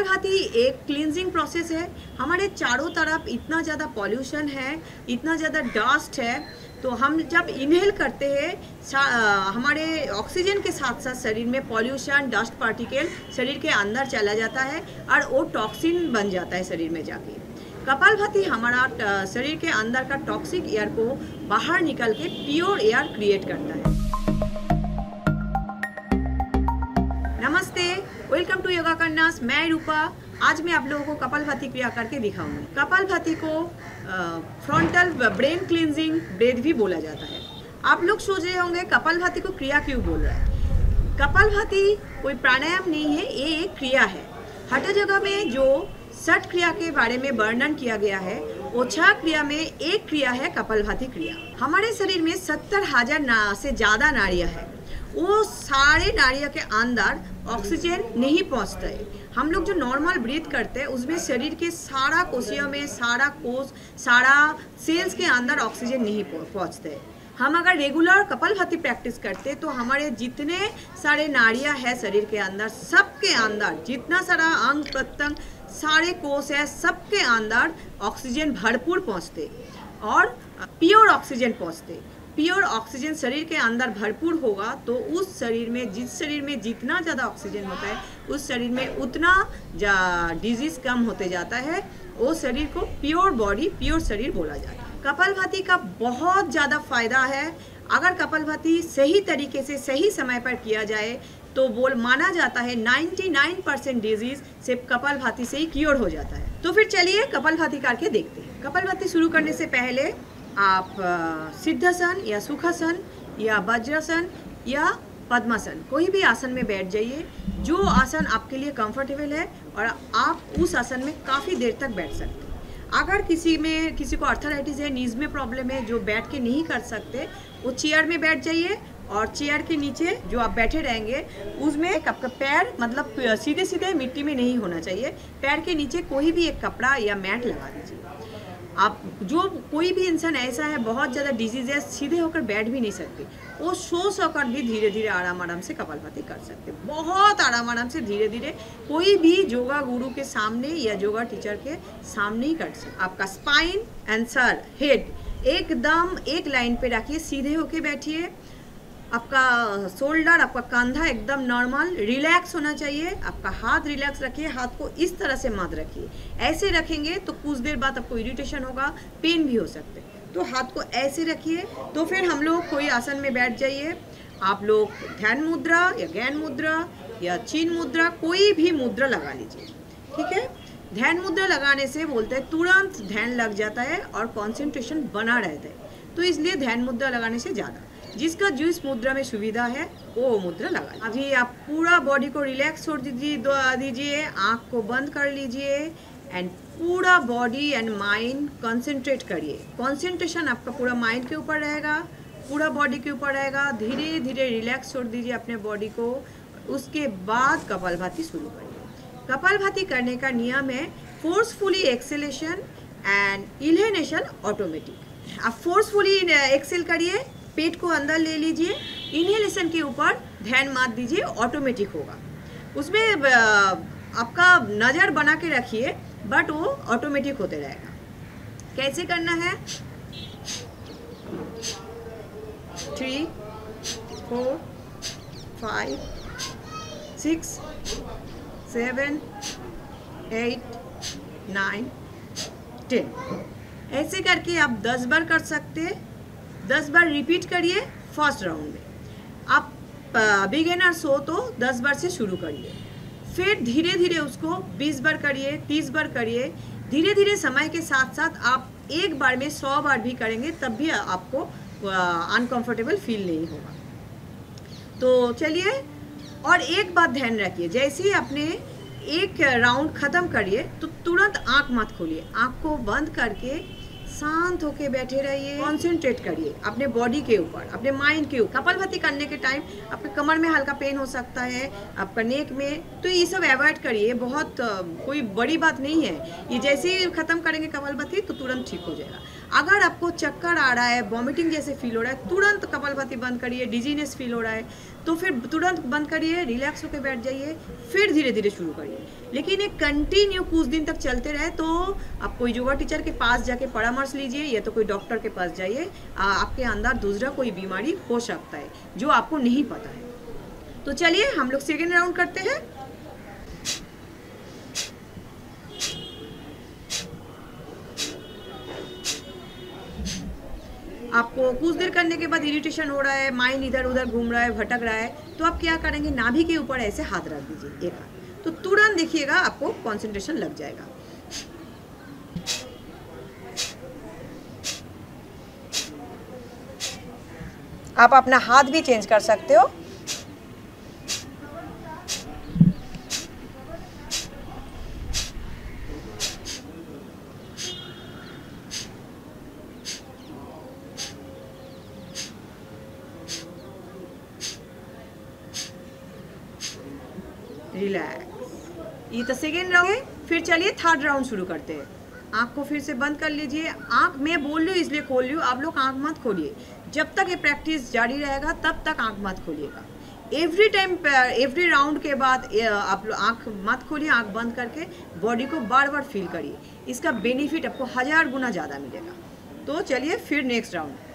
कपालभाति एक cleansing process है। हमारे चारों तरफ इतना ज़्यादा पॉल्यूशन है, इतना ज़्यादा डस्ट है, तो हम जब इनहेल करते हैं हमारे ऑक्सीजन के साथ साथ शरीर में पॉल्यूशन, डस्ट पार्टिकल शरीर के अंदर चला जाता है और वो टॉक्सिन बन जाता है शरीर में जाके। कपालभाति हमारा शरीर के अंदर का टॉक्सिक एयर को बाहर निकल के प्योर एयर क्रिएट करता है। नमस्ते, वेलकम टू योगा करनास। मैं रूपा। आज मैं आप लोगों को कपालभाति क्रिया करके दिखाऊंगी। कपालभाति को फ्रंटल ब्रेन क्लींजिंग ब्रेथ भी बोला जाता है। आप लोग सोच रहे होंगे कपालभाति को क्रिया क्यों बोल रहा है। कपालभाति कोई प्राणायाम नहीं है, ये एक क्रिया है। हर जगह में जो 60 क्रिया के बारे में वर्णन किया गया है, वो 6 क्रिया में एक क्रिया है कपालभाति क्रिया। हमारे शरीर में 70,000 से ज़्यादा नाड़ियाँ हैं। वो सारे नाड़ियों के अंदर ऑक्सीजन नहीं पहुंचता है। हम लोग जो नॉर्मल ब्रीथ करते हैं उसमें शरीर के सारा कोशियों में सारा सेल्स के अंदर ऑक्सीजन नहीं पहुंचते। हम अगर रेगुलर कपालभाति प्रैक्टिस करते तो हमारे जितने सारे नाड़ियाँ हैं शरीर के अंदर, सबके अंदर जितना सारा अंग प्रत्यंग सारे कोश है, सबके अंदर ऑक्सीजन भरपूर पहुँचते और प्योर ऑक्सीजन पहुँचते। प्योर ऑक्सीजन शरीर के अंदर भरपूर होगा तो उस शरीर में, जिस शरीर में जितना ज़्यादा ऑक्सीजन होता है उस शरीर में उतना डिजीज़ कम होते जाता है। वो शरीर को प्योर बॉडी, प्योर शरीर बोला जाता है। कपालभाति का बहुत ज़्यादा फ़ायदा है। अगर कपालभाति सही तरीके से सही समय पर किया जाए तो माना जाता है 99% डिजीज़ सिर्फ कपालभाति से ही क्योर हो जाता है। तो फिर चलिए कपालभाति करके देखते हैं। कपालभाति शुरू करने से पहले आप सिद्धासन या सुखासन या वज्रासन या पद्मासन कोई भी आसन में बैठ जाइए, जो आसन आपके लिए कंफर्टेबल है, और आप उस आसन में काफ़ी देर तक बैठ सकते हैं। अगर किसी को आर्थराइटिस है, नीज में प्रॉब्लम है, जो बैठ के नहीं कर सकते, वो चेयर में बैठ जाइए और चेयर के नीचे जो आप बैठे रहेंगे उसमें आपका पैर मतलब सीधे सीधे मिट्टी में नहीं होना चाहिए। पैर के नीचे कोई भी एक कपड़ा या मैट लगा दीजिए। आप जो कोई भी इंसान ऐसा है बहुत ज़्यादा डिजीज़ है, सीधे होकर बैठ भी नहीं सकते, वो सो कर भी धीरे धीरे आराम से कपालभाति कर सकते। बहुत आराम से धीरे धीरे कोई भी योगा गुरु के सामने या योगा टीचर के सामने ही कर सकते। आपका स्पाइन एंड सर हेड एकदम एक लाइन पे रखिए, सीधे होके बैठिए। आपका शोल्डर, आपका कंधा एकदम नॉर्मल रिलैक्स होना चाहिए। आपका हाथ रिलैक्स रखिए, हाथ को इस तरह से मत रखिए। ऐसे रखेंगे तो कुछ देर बाद आपको इरिटेशन होगा, पेन भी हो सकते हैं। तो हाथ को ऐसे रखिए। तो फिर हम लोग कोई आसन में बैठ जाइए। आप लोग ध्यान मुद्रा या ज्ञान मुद्रा या चीन मुद्रा कोई भी मुद्रा लगा लीजिए, ठीक है। ध्यान मुद्रा लगाने से बोलते हैं तुरंत ध्यान लग जाता है और कॉन्सेंट्रेशन बना रहता है। तो इसलिए ध्यान मुद्रा लगाने से ज़्यादा जिसका जिस मुद्रा में सुविधा है वो मुद्रा लगा। अभी आप पूरा बॉडी को रिलैक्स छोड़ दीजिए, आँख को बंद कर लीजिए एंड पूरा बॉडी एंड माइंड कंसंट्रेट करिए। कंसंट्रेशन आपका पूरा माइंड के ऊपर रहेगा, पूरा बॉडी के ऊपर रहेगा। धीरे धीरे रिलैक्स छोड़ दीजिए अपने बॉडी को। उसके बाद कपालभाति शुरू करिए। कपालभाति करने का नियम है forcefully acceleration and inhalation automatic. आप फोर्सफुली एक्सेल करिए, पेट को अंदर ले लीजिए। इनहेलेशन के ऊपर ध्यान मत दीजिए, ऑटोमेटिक होगा। उसमें आपका नज़र बना के रखिए, बट वो ऑटोमेटिक होते रहेगा। कैसे करना है? 3, 4, 5, 6, 7, 8, 9, 10 ऐसे करके आप 10 बार कर सकते हैं। 10 बार रिपीट करिए फर्स्ट राउंड में। आप बिगिनर्स हो तो 10 बार से शुरू करिए, फिर धीरे धीरे उसको 20 बार करिए, 30 बार करिए। धीरे धीरे समय के साथ साथ आप एक बार में 100 बार भी करेंगे तब भी आपको अनकंफर्टेबल फील नहीं होगा। तो चलिए, और एक बात ध्यान रखिए, जैसे ही अपने एक राउंड ख़त्म करिए तो तुरंत आँख मत खोलिए। आँख को बंद करके शांत होके बैठे रहिए। कंसंट्रेट करिए अपने बॉडी के ऊपर, अपने माइंड के ऊपर। कपालभाति करने के टाइम आपके कमर में हल्का पेन हो सकता है, आपका नेक में, तो ये सब अवॉइड करिए। बहुत कोई बड़ी बात नहीं है ये। जैसे ही ख़त्म करेंगे कपालभाति तो तुरंत ठीक हो जाएगा। अगर आपको चक्कर आ रहा है, वॉमिटिंग जैसे फील हो रहा है, तुरंत कपालभाति बंद करिए। डिजीनेस फील हो रहा है तो फिर तुरंत बंद करिए, रिलैक्स होकर बैठ जाइए, फिर धीरे धीरे शुरू करिए। लेकिन ये कंटिन्यू कुछ दिन तक चलते रहे तो आप कोई योगा टीचर के पास जाके परामर्श लीजिए या तो कोई डॉक्टर के पास जाइए। आपके अंदर दूसरा कोई बीमारी हो सकता है जो आपको नहीं पता है। तो चलिए हम लोग सेकेंड राउंड करते हैं। आपको कुछ देर करने के बाद इरिटेशन हो रहा है, माइंड इधर उधर घूम रहा है, भटक रहा है, तो आप क्या करेंगे, नाभि के ऊपर ऐसे हाथ रख दीजिए एक हाथ, तो तुरंत देखिएगा आपको कंसंट्रेशन लग जाएगा। आप अपना हाथ भी चेंज कर सकते हो। रिलैक्स। ये तो सेकेंड राउंड है। फिर चलिए थर्ड राउंड शुरू करते हैं। आँख को फिर से बंद कर लीजिए। आँख मैं बोल रही हूँ इसलिए खोल रही हूँ, आप लोग आँख मत खोलिए। जब तक ये प्रैक्टिस जारी रहेगा तब तक आँख मत खोलिएगा। एवरी टाइम, एवरी राउंड के बाद आप लोग आँख मत खोलिए, आँख बंद करके बॉडी को बार बार फील करिए। इसका बेनिफिट आपको 1000 गुना ज़्यादा मिलेगा। तो चलिए फिर नेक्स्ट राउंड।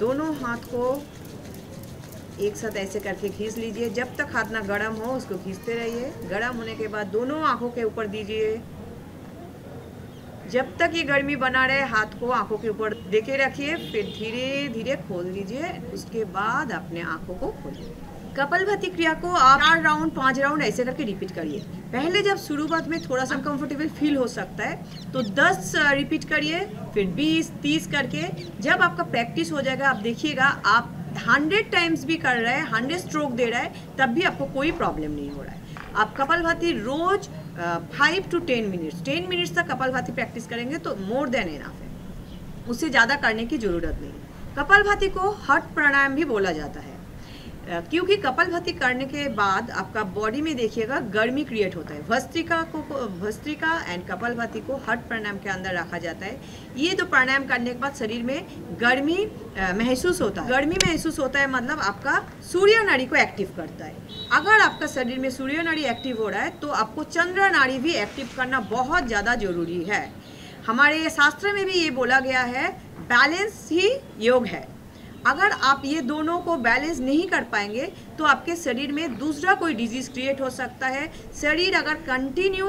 दोनों हाथ को एक साथ ऐसे करके खींच लीजिए। जब तक हाथ ना गर्म हो उसको खींचते रहिए। गर्म होने के बाद दोनों आंखों के ऊपर दीजिए। जब तक ये गर्मी बना रहे हाथ को आंखों के ऊपर देके रखिए, फिर धीरे धीरे खोल दीजिए। उसके बाद अपने आंखों को खोलिए। कपालभाति क्रिया को आप 4 राउंड 5 राउंड ऐसे करके रिपीट करिए। पहले जब शुरुआत में थोड़ा सा कंफर्टेबल फील हो सकता है तो 10 रिपीट करिए, फिर 20 30 करके। जब आपका प्रैक्टिस हो जाएगा आप देखिएगा आप 100 टाइम्स भी कर रहे हैं, 100 स्ट्रोक दे रहे हैं, तब भी आपको कोई प्रॉब्लम नहीं हो रहा है। आप कपालभाति रोज 5 to 10 मिनट्स 10 मिनट्स तक कपालभाति प्रैक्टिस करेंगे तो मोर देन इनफ है, उससे ज़्यादा करने की ज़रूरत नहीं। कपालभाति को हठ प्राणायाम भी बोला जाता है क्योंकि कपालभाति करने के बाद आपका बॉडी में देखिएगा गर्मी क्रिएट होता है। भस्त्रिका एंड कपालभाति को हठ प्राणायाम के अंदर रखा जाता है। ये दो प्राणायाम करने के बाद शरीर में गर्मी महसूस होता है। गर्मी महसूस होता है मतलब आपका सूर्य नाड़ी को एक्टिव करता है। अगर आपका शरीर में सूर्य नाड़ी एक्टिव हो रहा है तो आपको चंद्र नाड़ी भी एक्टिव करना बहुत ज़्यादा जरूरी है। हमारे शास्त्र में भी ये बोला गया है बैलेंस ही योग है। अगर आप ये दोनों को बैलेंस नहीं कर पाएंगे तो आपके शरीर में दूसरा कोई डिजीज क्रिएट हो सकता है। शरीर अगर कंटिन्यू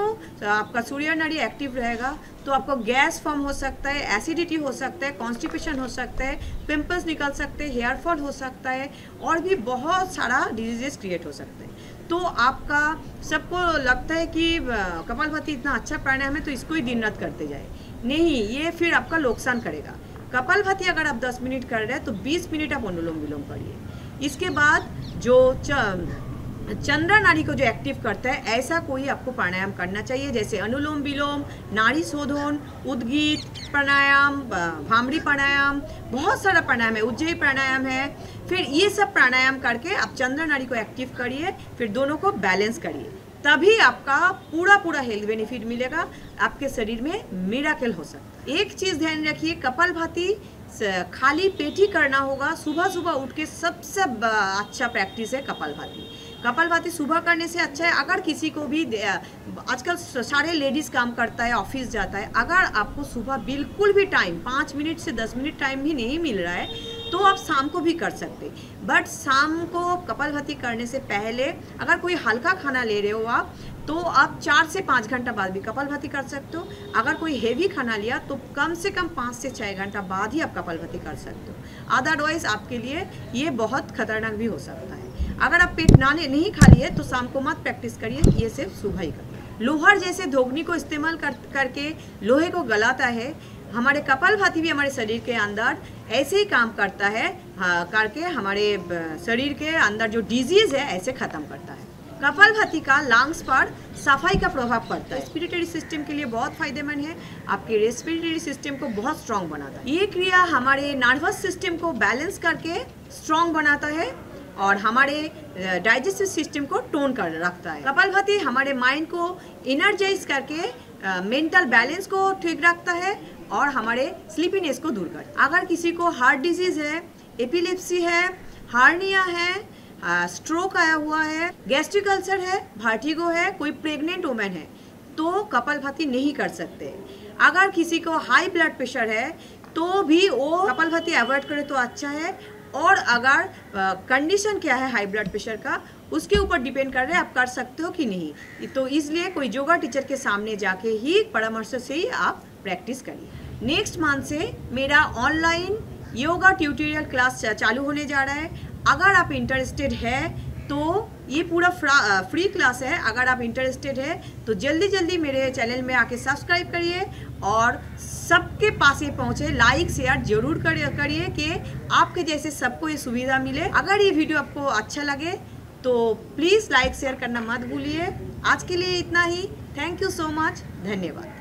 आपका सूर्य नाड़ी एक्टिव रहेगा तो आपको गैस फॉर्म हो सकता है, एसिडिटी हो सकता है, कॉन्स्टिपेशन हो सकता है, पिंपल्स निकल सकते हैं, हेयर फॉल हो सकता है और भी बहुत सारा डिजीजेस क्रिएट हो सकते हैं। तो आपका सबको लगता है कि कपालभाति इतना अच्छा प्राणायाम है तो इसको ही दिन रात करते जाए, नहीं, ये फिर आपका नुकसान करेगा। कपालभाति अगर आप 10 मिनट कर रहे हैं तो 20 मिनट आप अनुलोम विलोम करिए। इसके बाद जो चंद्र नाड़ी को जो एक्टिव करता है ऐसा कोई आपको प्राणायाम करना चाहिए, जैसे अनुलोम विलोम, नाड़ी शोधन, उद्गीत प्राणायाम, भामरी प्राणायाम, बहुत सारा प्राणायाम है, उज्जयी प्राणायाम है। फिर ये सब प्राणायाम करके आप चंद्र नाड़ी को एक्टिव करिए, फिर दोनों को बैलेंस करिए, तभी आपका पूरा हेल्थ बेनिफिट मिलेगा, आपके शरीर में मिरेकल हो सकता है। एक चीज़ ध्यान रखिए, कपालभाति खाली पेट ही करना होगा। सुबह सुबह उठ के सबसे अच्छा प्रैक्टिस है कपालभाति। कपालभाति सुबह करने से अच्छा है। अगर किसी को भी आजकल सारे लेडीज़ काम करता है, ऑफिस जाता है, अगर आपको सुबह बिल्कुल भी टाइम 5 मिनट से 10 मिनट टाइम भी नहीं मिल रहा है तो आप शाम को भी कर सकते। बट शाम को कपालभाति करने से पहले अगर कोई हल्का खाना ले रहे हो आप तो आप 4 से 5 घंटा बाद भी कपालभाति कर सकते हो। अगर कोई हेवी खाना लिया तो कम से कम 5 से 6 घंटा बाद ही आप कपालभाति कर सकते हो। अदरवाइज आपके लिए ये बहुत खतरनाक भी हो सकता है। अगर आप पेट नहीं खा लिए तो शाम को मत प्रैक्टिस करिए, ये सिर्फ सुबह ही करिए। लोहर जैसे धोगनी को इस्तेमाल करके लोहे को गलाता है। हमारे कपालभाति भी हमारे शरीर के अंदर ऐसे ही काम करता है, करके हमारे शरीर के अंदर जो डिजीज है ऐसे खत्म करता है। कपालभाति का लंग्स पर सफाई का प्रभाव पड़ता है, रेस्पिरेटरी सिस्टम के लिए बहुत फायदेमंद है, आपके रेस्पिरेटरी सिस्टम को बहुत स्ट्रॉन्ग बनाता है। ये क्रिया हमारे नर्वस सिस्टम को बैलेंस करके स्ट्रॉन्ग बनाता है और हमारे डाइजेस्टिव सिस्टम को टोन कर रखता है। कपालभाति हमारे माइंड को एनर्जाइज करके मेंटल बैलेंस को ठीक रखता है और हमारे स्लीपीनेस को दूर करता है। अगर किसी को हार्ट डिजीज है, एपिलेप्सी है, हार्निया है, स्ट्रोक आया हुआ है, गैस्ट्रिक अल्सर है, वर्टिगो है, कोई प्रेग्नेंट वुमेन है तो कपालभाति नहीं कर सकते। अगर किसी को हाई ब्लड प्रेशर है तो भी वो कपालभाति अवॉइड करे तो अच्छा है। और अगर कंडीशन क्या है हाई ब्लड प्रेशर का उसके ऊपर डिपेंड कर रहे हैं आप कर सकते हो कि नहीं, तो इसलिए कोई योगा टीचर के सामने जाके ही परामर्श से ही आप प्रैक्टिस करिए। नेक्स्ट मंथ से मेरा ऑनलाइन योगा ट्यूटोरियल क्लास चालू होने जा रहा है। अगर आप इंटरेस्टेड है तो ये पूरा फ्री क्लास है। अगर आप इंटरेस्टेड है तो जल्दी मेरे चैनल में आके सब्सक्राइब करिए और सबके पास ये पहुँचे, लाइक शेयर जरूर करिए कि आपके जैसे सबको ये सुविधा मिले। अगर ये वीडियो आपको अच्छा लगे तो प्लीज़ लाइक शेयर करना मत भूलिए। आज के लिए इतना ही। Thank you so much. धन्यवाद।